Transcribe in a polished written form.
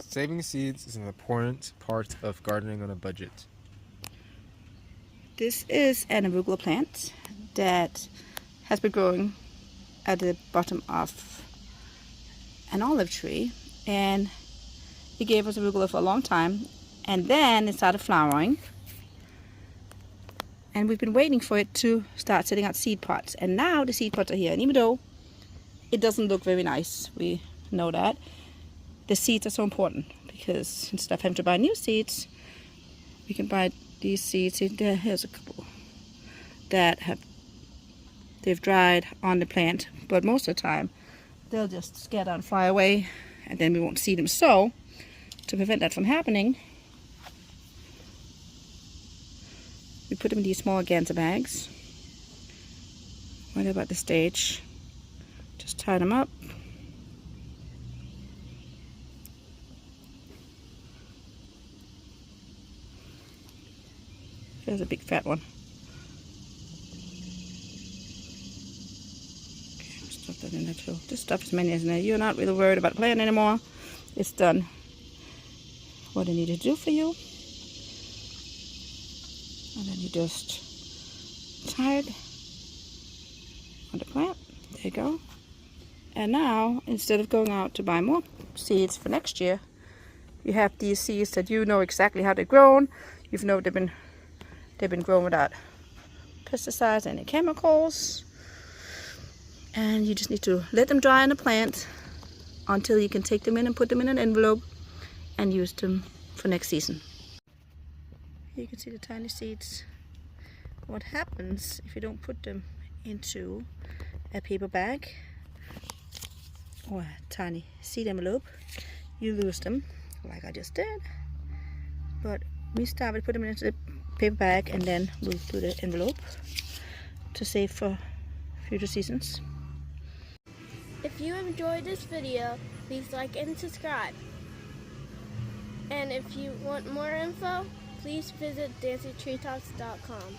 Saving seeds is an important part of gardening on a budget. This is an arugula plant that has been growing at the bottom of an olive tree, and it gave us arugula for a long time, and then it started flowering, and we've been waiting for it to start setting out seed pods, and now the seed pods are here. And even though it doesn't look very nice, we know that the seeds are so important, because instead of having to buy new seeds, we can buy these seeds. Here's a couple that they've dried on the plant, but most of the time they'll just scatter and fly away, and then we won't see them. So to prevent that from happening, we put them in these small organza bags. Right about the stage, just tie them up. There's a big fat one. Okay, I'll stuff that in there too. Just stuff as many as in there. You're not really worried about playing anymore. It's done what I need to do for you. And then you just tie it on the plant. There you go. And now, instead of going out to buy more seeds for next year, you have these seeds that you know exactly how they're grown. You know they've been grown without pesticides, any chemicals, and you just need to let them dry on the plant until you can take them in and put them in an envelope and use them for next season. Here you can see the tiny seeds. What happens if you don't put them into a paper bag or a tiny seed envelope? You lose them, like I just did. But we start with putting them into the paper bag, and then we'll do the envelope to save for future seasons. If you enjoyed this video, please like and subscribe. And if you want more info, please visit dancytreetops.com.